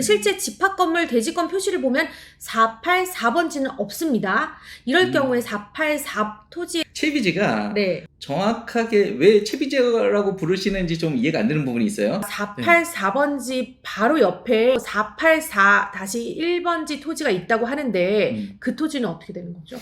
실제 집합건물 대지권 표시를 보면 484번지는 없습니다. 이럴 경우에 484 토지 채비지가 네. 정확하게 왜 채비지라고 부르시는지 좀 이해가 안 되는 부분이 있어요. 484번지 바로 옆에 484-1번지 토지가 있다고 하는데 그 토지는 어떻게 되는 거죠?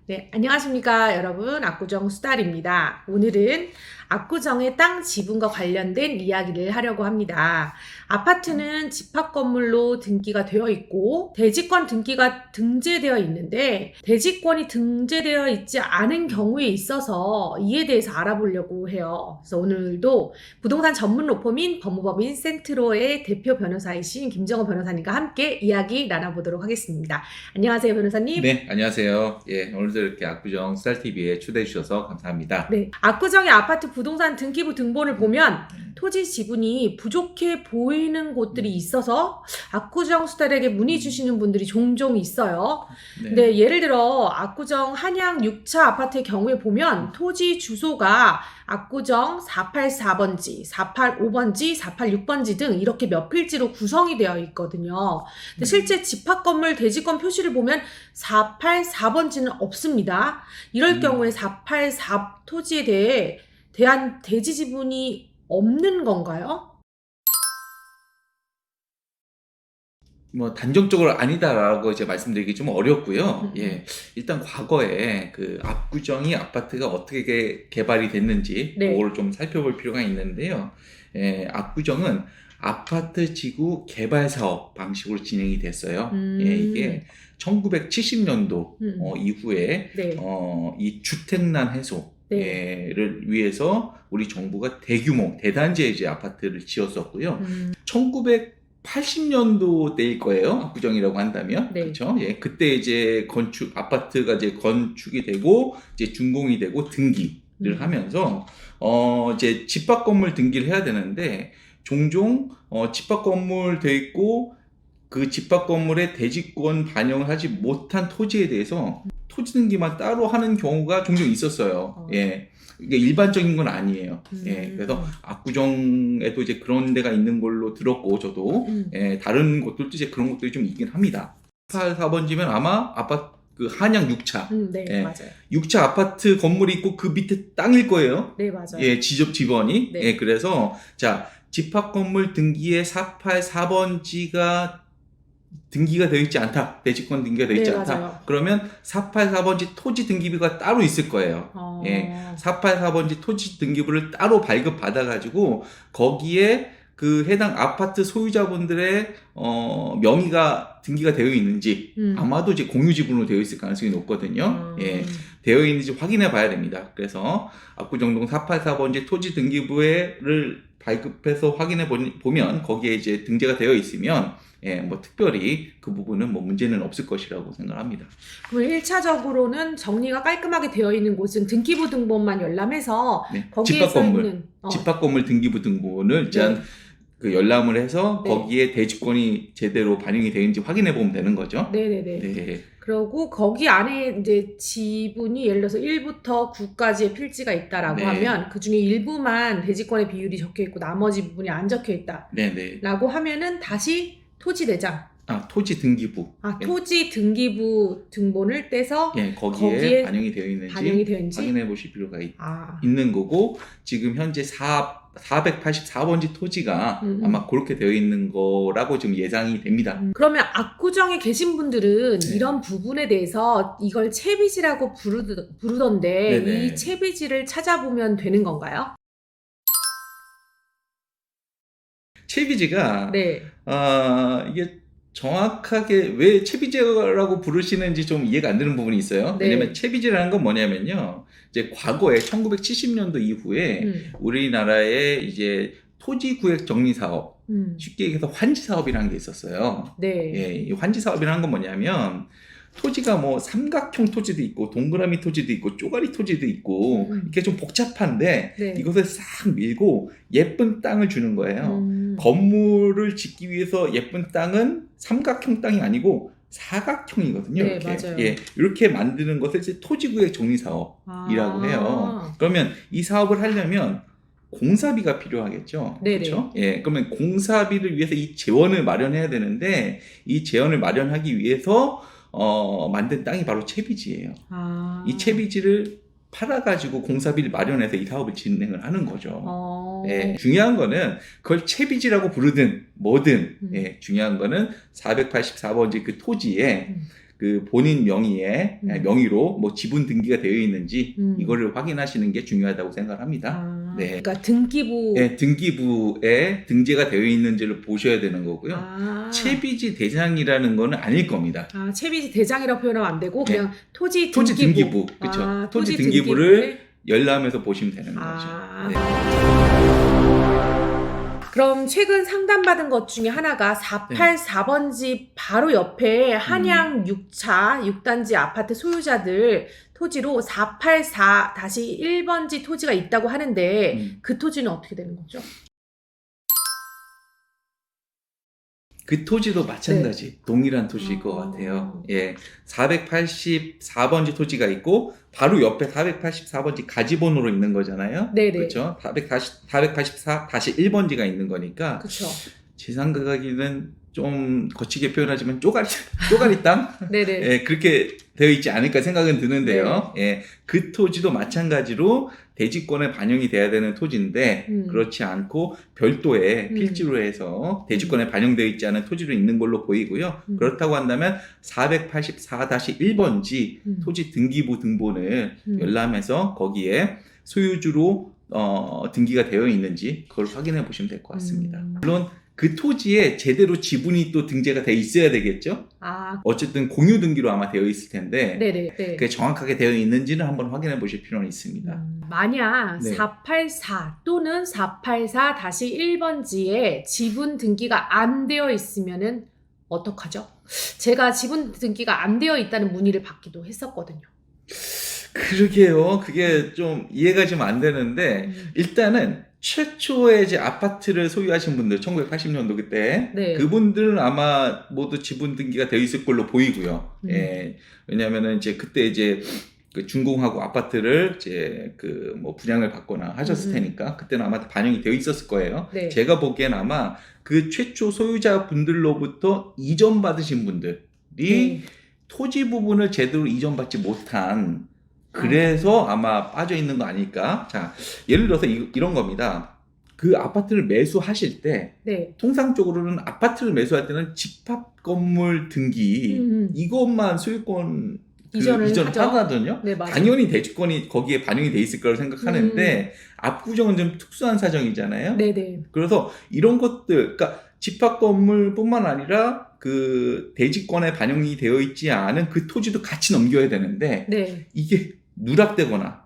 네, 안녕하십니까 여러분, 압구정 수달입니다. 오늘은 압구정의 땅 지분과 관련된 이야기를 하려고 합니다. 아파트는 집합건물로 등기가 되어 있고 대지권 등기가 등재되어 있는데 대지권이 등재되어 있지 않은 경우에 있어서 이에 대해서 알아보려고 해요. 그래서 오늘도 부동산 전문 로펌인 법무법인 센트로의 대표 변호사이신 김정호 변호사님과 함께 이야기 나눠보도록 하겠습니다. 안녕하세요 변호사님. 네, 안녕하세요. 예, 오늘도 이렇게 압구정 수달TV에 초대해 주셔서 감사합니다. 네, 압구정의 아파트 부동산 등기부 등본을 보면 토지 지분이 부족해 보이는 곳들이 있어서 압구정 수달에게 문의 주시는 분들이 종종 있어요. 네. 근데 예를 들어 압구정 한양 6차 아파트의 경우에 보면 토지 주소가 압구정 484번지, 485번지, 486번지 등 이렇게 몇 필지로 구성이 되어 있거든요. 근데 실제 집합건물 대지권 표시를 보면 484번지는 없습니다. 이럴 경우에 484 토지에 대한 대지 지분이 없는 건가요? 뭐 단정적으로 아니다라고 이제 말씀드리기 좀 어렵고요. 예, 일단 과거에 그 압구정이 아파트가 어떻게 개발이 됐는지 네. 그걸 좀 살펴볼 필요가 있는데요. 예, 압구정은 아파트 지구 개발 사업 방식으로 진행이 됐어요. 예, 이게 1970년도 이후에 네. 이 주택난 해소 네. 를 위해서 우리 정부가 대규모 대단지 이제 아파트를 지었었고요. 1980년도대일 거예요. 압구정이라고 한다면. 네. 그렇죠? 예. 그때 이제 아파트가 이제 건축이 되고 이제 준공이 되고 등기를 하면서 이제 집합 건물 등기를 해야 되는데 종종 집합 건물 돼 있고 그 집합 건물의 대지권 반영을 하지 못한 토지에 대해서 토지 등기만 따로 하는 경우가 종종 있었어요. 예. 이게 일반적인 건 아니에요. 예. 그래서 압구정에도 이제 그런 데가 있는 걸로 들었고, 저도. 예. 다른 곳들도 이제 그런 것들이 좀 있긴 합니다. 4번지면 아마 아파트, 그 한양 6차. 네, 예. 맞아요. 6차 아파트 건물이 있고 그 밑에 땅일 거예요. 네, 맞아요. 예, 지번이. 네. 예, 그래서, 자, 집합 건물 등기에 484번지가 등기가 되어 있지 않다. 대지권 등기가 되어 있지 않다. 맞아요. 그러면 484번지 토지 등기부가 따로 있을 거예요. 예, 484번지 토지 등기부를 따로 발급받아가지고 거기에 그 해당 아파트 소유자분들의 명의가 등기가 되어 있는지 아마도 이제 공유지분으로 되어 있을 가능성이 높거든요. 예, 되어 있는지 확인해 봐야 됩니다. 그래서 압구정동 484번지 토지 등기부를 발급해서 확인해 보면 거기에 이제 등재가 되어 있으면 예, 뭐 특별히 그 부분은 뭐 문제는 없을 것이라고 생각합니다. 그럼 1차적으로는 정리가 깔끔하게 되어 있는 곳은 등기부 등본만 열람해서 네, 거기에 집합건물, 집합건물 등기부 등본을 일단 그 열람을 해서 거기에 대지권이 제대로 반영이 되는지 확인해 보면 되는 거죠. 네네네. 네. 그리고 거기 안에 이제 지분이 예를 들어서 1부터 9까지의 필지가 있다라고 하면 그 중에 일부만 대지권의 비율이 적혀 있고 나머지 부분이 안 적혀 있다라고 하면은 다시 토지 대장. 토지 등기부. 토지 등기부 등본을 떼서 거기에 반영이 되어 있는지 확인해 보실 필요가 있는 거고, 지금 현재 484번지 토지가 아마 그렇게 되어 있는 거라고 지금 예상이 됩니다. 그러면 압구정에 계신 분들은 이런 부분에 대해서 이걸 채비지라고 부르던데 이 채비지를 찾아보면 되는 건가요? 채비지가 이게 정확하게 왜 채비지라고 부르시는지 좀 이해가 안 되는 부분이 있어요. 왜냐면 채비지라는 건 뭐냐면요, 이제 과거에 1970년도 이후에 우리나라에 이제 토지구획 정리 사업, 쉽게 얘기해서 환지 사업이라는 게 있었어요. 예, 이 환지 사업이라는 건 뭐냐면 토지가 뭐 삼각형 토지도 있고 동그라미 토지도 있고 쪼가리 토지도 있고 이렇게 좀 복잡한데 이것을 싹 밀고 예쁜 땅을 주는 거예요. 건물을 짓기 위해서 예쁜 땅은 삼각형 땅이 아니고 사각형이거든요. 네, 이렇게. 맞아요. 예, 이렇게 만드는 것을 이제 토지구역 정리사업이라고 해요. 그러면 이 사업을 하려면 공사비가 필요하겠죠. 네네. 그렇죠? 예, 그러면 공사비를 위해서 이 재원을 마련해야 되는데 이 재원을 마련하기 위해서 만든 땅이 바로 채비지예요. 이 채비지를 팔아가지고 공사비를 마련해서 이 사업을 진행을 하는 거죠. 예, 중요한 거는 그걸 채비지라고 부르든 뭐든 예, 중요한 거는 484번지 그 토지에 그 본인 명의의 명의로 뭐 지분 등기가 되어 있는지 이거를 확인하시는 게 중요하다고 생각합니다. 네. 그러니까 등기부. 네, 등기부에 등재가 되어 있는지를 보셔야 되는 거고요. 채비지 대장이라는 거는 아닐 겁니다. 채비지 대장이라고 표현하면 안 되고 네. 그냥 토지 등기부. 그렇죠. 토지 등기부를 열람해서 보시면 되는 거죠. 네. 그럼 최근 상담받은 것 중에 하나가 484번지 바로 옆에 한양 6차 6단지 아파트 소유자들 토지로 484-1번지 토지가 있다고 하는데 그 토지는 어떻게 되는 거죠? 그 토지도 마찬가지 동일한 토지일 것 같아요. 예, 484번지 토지가 있고 바로 옆에 484번지 가지번호로 있는 거잖아요. 네네. 그렇죠. 484-1번지가 있는 거니까. 그렇죠. 제 생각하기는 좀 거치게 표현하지만 쪼가리 땅? 네네. 예, 그렇게 되어 있지 않을까 생각은 드는데요. 예, 그 토지도 마찬가지로 대지권에 반영이 돼야 되는 토지인데 그렇지 않고 별도의 필지로 해서 대지권에 반영되어 있지 않은 토지로 있는 걸로 보이고요. 그렇다고 한다면 484-1번지 토지 등기부 등본을 열람해서 거기에 소유주로 등기가 되어 있는지 그걸 확인해 보시면 될 것 같습니다. 물론 그 토지에 제대로 지분이 또 등재가 돼 있어야 되겠죠? 어쨌든 공유 등기로 아마 되어 있을 텐데 네네. 그게 정확하게 되어 있는지는 한번 확인해 보실 필요는 있습니다. 만약 484 또는 484-1번지에 지분 등기가 안 되어 있으면은 어떡하죠? 제가 지분 등기가 안 되어 있다는 문의를 받기도 했었거든요. 그러게요. 그게 좀 이해가 좀 안 되는데 일단은 최초에 이제 아파트를 소유하신 분들 1980년도 그때 그분들은 아마 모두 지분 등기가 되어 있을 걸로 보이고요. 예. 왜냐면은 이제 그때 이제 그 준공하고 아파트를 이제 그 뭐 분양을 받거나 하셨을 테니까 그때는 아마 반영이 되어 있었을 거예요. 제가 보기엔 아마 그 최초 소유자 분들로부터 이전 받으신 분들이 토지 부분을 제대로 이전받지 못한 그래서 아마 빠져 있는 거 아닐까? 자, 예를 들어서 이런 겁니다. 그 아파트를 매수하실 때 통상적으로는 아파트를 매수할 때는 집합 건물 등기 이것만 소유권 이전을 하거든요. 당연히 대지권이 거기에 반영이 돼 있을 거라고 생각하는데 압구정은 좀 특수한 사정이잖아요. 그래서 이런 것들, 그러니까 집합 건물뿐만 아니라 그 대지권에 반영이 되어 있지 않은 그 토지도 같이 넘겨야 되는데 이게 누락되거나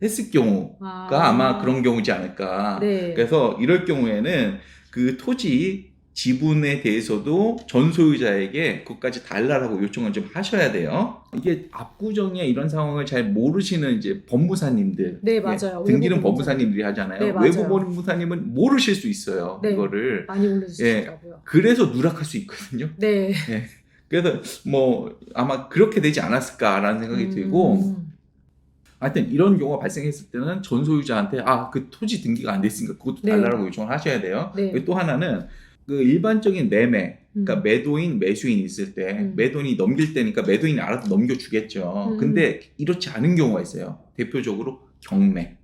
했을 경우가 아마 그런 경우지 않을까. 그래서 이럴 경우에는 그 토지 지분에 대해서도 전 소유자에게 그것까지 달라라고 요청을 좀 하셔야 돼요. 이게 압구정의 이런 상황을 잘 모르시는 이제 법무사님들, 맞아요. 등기는 법무사님들이 하잖아요. 외부 법무사님은 모르실 수 있어요. 이거를 많이 올려주시더라고요. 그래서 누락할 수 있거든요. 그래서 뭐 아마 그렇게 되지 않았을까라는 생각이 들고. 하여튼 이런 경우가 발생했을 때는 전 소유자한테 그 토지 등기가 안 됐으니까 그것도 달라고 요청을 하셔야 돼요. 또 하나는 그 일반적인 매매, 그러니까 매도인, 매수인이 있을 때 매도인이 넘길 때니까 매도인이 알아서 넘겨주겠죠. 근데 이렇지 않은 경우가 있어요. 대표적으로 경매.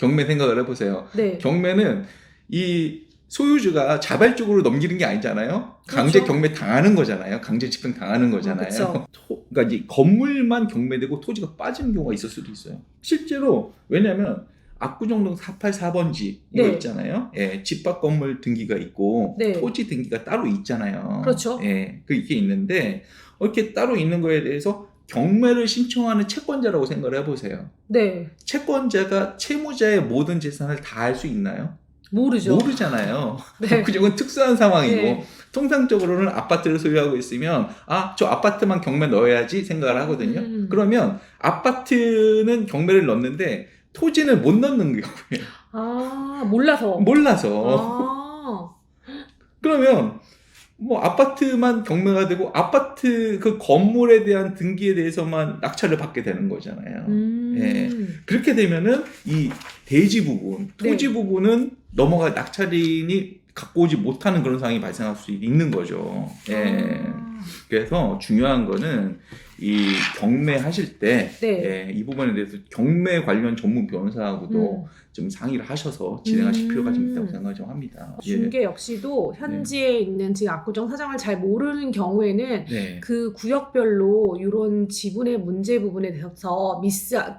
경매 생각을 해보세요. 경매는 이 소유주가 자발적으로 넘기는 게 아니잖아요. 강제 경매 당하는 거잖아요. 강제 집행 당하는 거잖아요. 그러니까 이제 건물만 경매되고 토지가 빠지는 경우가 있을 수도 있어요. 실제로 왜냐하면 압구정동 484번지 이거 있잖아요. 집합 건물 등기가 있고 토지 등기가 따로 있잖아요. 그게 있는데 이렇게 따로 있는 거에 대해서 경매를 신청하는 채권자라고 생각을 해보세요. 채권자가 채무자의 모든 재산을 다 할 수 있나요? 모르잖아요. 압구정은 특수한 상황이고 통상적으로는 아파트를 소유하고 있으면 저 아파트만 경매 넣어야지 생각을 하거든요. 그러면 아파트는 경매를 넣는데 토지는 못 넣는 거예요. 몰라서. 그러면 뭐 아파트만 경매가 되고 아파트 그 건물에 대한 등기에 대해서만 낙찰을 받게 되는 거잖아요. 예. 그렇게 되면은 이 대지 부분, 토지 네. 부분은 넘어가 낙찰인이 갖고 오지 못하는 그런 상황이 발생할 수 있는 거죠. 예. 그래서 중요한 거는 이 경매하실 때, 네. 예, 이 부분에 대해서 경매 관련 전문 변호사하고도 좀 상의를 하셔서 진행하실 필요가 좀 있다고 생각을 좀 합니다. 예. 중개 역시도 현지에 있는 지금 압구정 사정을 잘 모르는 경우에는 네. 그 구역별로 이런 지분의 문제 부분에 대해서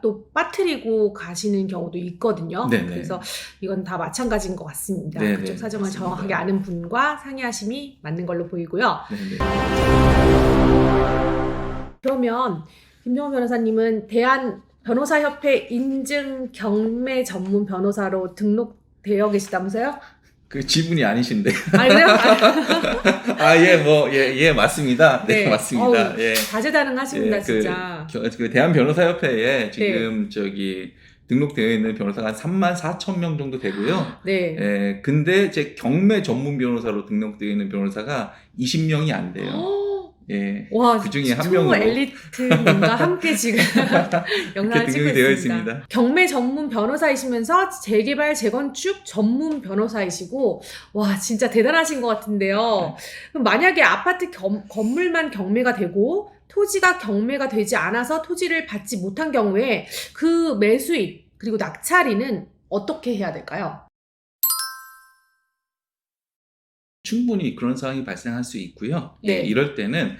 또 빠뜨리고 가시는 경우도 있거든요. 네네. 그래서 이건 다 마찬가지인 것 같습니다. 네네, 그쪽 사정을 맞습니다. 정확하게 아는 분과 상의하심이 맞는 걸로 보이고요. 네네. 그러면 김정호 변호사님은 대한 변호사협회 인증 경매 전문 변호사로 등록되어 계시다면서요? 그 지분이 아니신데. 아, 그래요? 예, 맞습니다. 네, 네. 맞습니다. 어우, 예. 다재다능하십니다, 예, 진짜. 그 대한 변호사협회에 지금 저기 등록되어 있는 변호사가 한 34,000명 정도 되고요. 네. 예, 근데 제 경매 전문 변호사로 등록되어 있는 변호사가 20명이 안 돼요. 예. 와, 그 중에 한 명으로 엘리트님과 함께 지금 영상을 찍고 등록이 되어 있습니다. 있습니다. 경매 전문 변호사이시면서 재개발, 재건축 전문 변호사이시고, 와, 진짜 대단하신 것 같은데요. 그럼 만약에 아파트 건물만 경매가 되고, 토지가 경매가 되지 않아서 토지를 받지 못한 경우에 그 매수입, 그리고 낙찰인은 어떻게 해야 될까요? 충분히 그런 상황이 발생할 수 있고요. 네. 예, 이럴 때는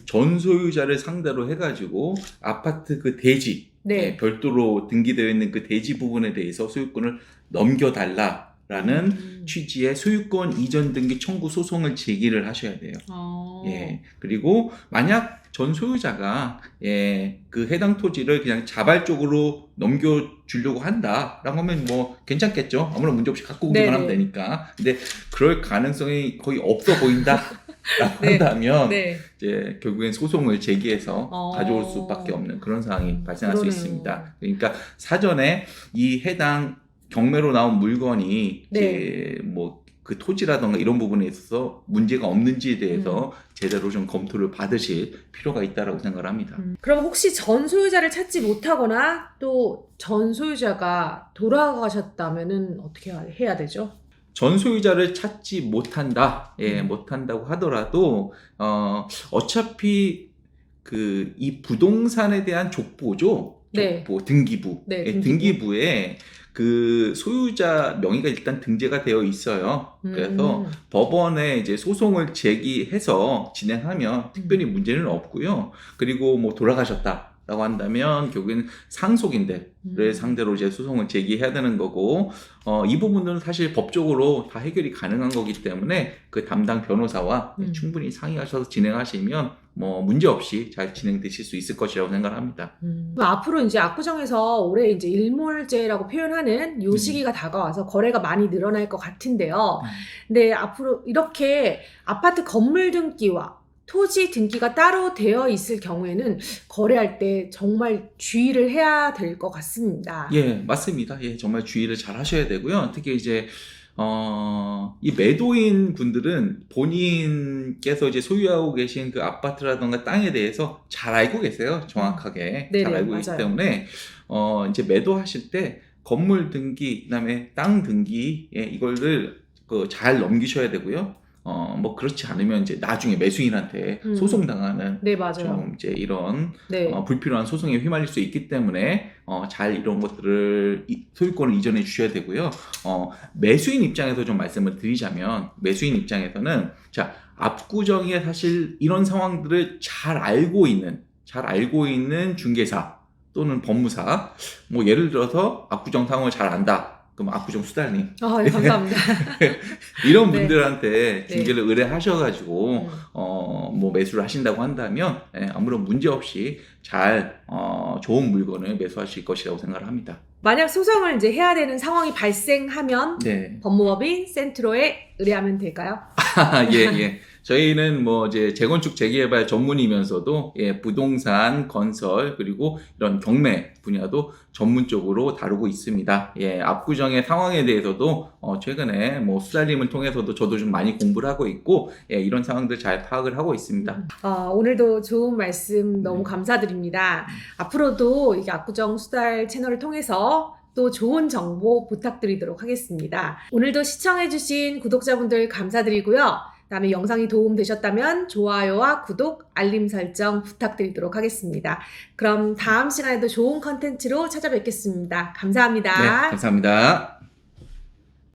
전 소유자를 상대로 해가지고 아파트 그 대지, 네. 예, 별도로 등기되어 있는 그 대지 부분에 대해서 소유권을 넘겨달라라는 취지의 소유권 이전 등기 청구 소송을 제기를 하셔야 돼요. 예, 그리고 만약 전 소유자가 그 해당 토지를 그냥 자발적으로 넘겨주려고 한다라고 하면 뭐 괜찮겠죠. 아무런 문제 없이 갖고 오기만 하면 되니까. 근데 그럴 가능성이 거의 없어 보인다라고 한다면 네. 이제 결국엔 소송을 제기해서 가져올 수밖에 없는 그런 상황이 발생할 그러네요. 수 있습니다. 그러니까 사전에 이 해당 경매로 나온 물건이 이제 뭐 그 토지라던가 이런 부분에 있어서 문제가 없는지에 대해서 제대로 좀 검토를 받으실 필요가 있다라고 생각을 합니다. 그럼 혹시 전 소유자를 찾지 못하거나 또 전 소유자가 돌아가셨다면은 어떻게 해야 되죠? 전 소유자를 찾지 못한다, 못한다고 하더라도 어차피 그 이 부동산에 대한 족보죠. 족보, 등기부. 네, 등기부에 그 소유자 명의가 일단 등재가 되어 있어요. 그래서 법원에 이제 소송을 제기해서 진행하면 특별히 문제는 없고요. 그리고 뭐 돌아가셨다라고 한다면 결국에는 상속인들을 상대로 이제 소송을 제기해야 되는 거고, 이 부분들은 사실 법적으로 다 해결이 가능한 거기 때문에 그 담당 변호사와 충분히 상의하셔서 진행하시면 뭐 문제 없이 잘 진행되실 수 있을 것이라고 생각합니다. 그럼 앞으로 이제 압구정에서 올해 이제 일몰제라고 표현하는 요 시기가 다가와서 거래가 많이 늘어날 것 같은데요. 근데 앞으로 이렇게 아파트 건물 등기와 토지 등기가 따로 되어 있을 경우에는 거래할 때 정말 주의를 해야 될 것 같습니다. 예, 맞습니다. 예, 정말 주의를 잘 하셔야 되고요. 특히 이제 이 매도인 분들은 본인께서 이제 소유하고 계신 그 아파트라던가 땅에 대해서 잘 알고 계세요. 정확하게. 네네, 잘 알고 맞아요. 있기 때문에, 이제 매도하실 때 건물 등기, 그 다음에 땅 등기, 이거를 잘 넘기셔야 되고요. 뭐 그렇지 않으면 이제 나중에 매수인한테 소송당하는 네, 맞아요. 좀 이제 이런 네. 불필요한 소송에 휘말릴 수 있기 때문에 잘 이런 것들을 소유권을 이전해 주셔야 되고요. 매수인 입장에서 좀 말씀을 드리자면, 매수인 입장에서는 압구정에 사실 이런 상황들을 잘 알고 있는 중개사 또는 법무사, 뭐 예를 들어서 압구정 상황을 잘 안다. 그럼 압구정 수달님. 네, 감사합니다. 이런 분들한테 중개를 의뢰하셔가지고, 음. 뭐 매수를 하신다고 한다면, 아무런 문제 없이 잘, 좋은 물건을 매수하실 것이라고 생각을 합니다. 만약 소송을 이제 해야 되는 상황이 발생하면 네. 법무법인 센트로에 의뢰하면 될까요? 예. 저희는 뭐 이제 재건축 재개발 전문이면서도 부동산 건설 그리고 이런 경매 분야도 전문적으로 다루고 있습니다. 압구정의 상황에 대해서도 최근에 뭐 수달님을 통해서도 저도 좀 많이 공부를 하고 있고, 예, 이런 상황들 잘 파악을 하고 있습니다. 오늘도 좋은 말씀 너무 네. 감사드립니다. 앞으로도 이게 압구정 수달 채널을 통해서 또 좋은 정보 부탁드리도록 하겠습니다. 오늘도 시청해주신 구독자분들 감사드리고요. 다음에 영상이 도움되셨다면 좋아요와 구독, 알림 설정 부탁드리도록 하겠습니다. 그럼 다음 시간에도 좋은 컨텐츠로 찾아뵙겠습니다. 감사합니다. 네, 감사합니다.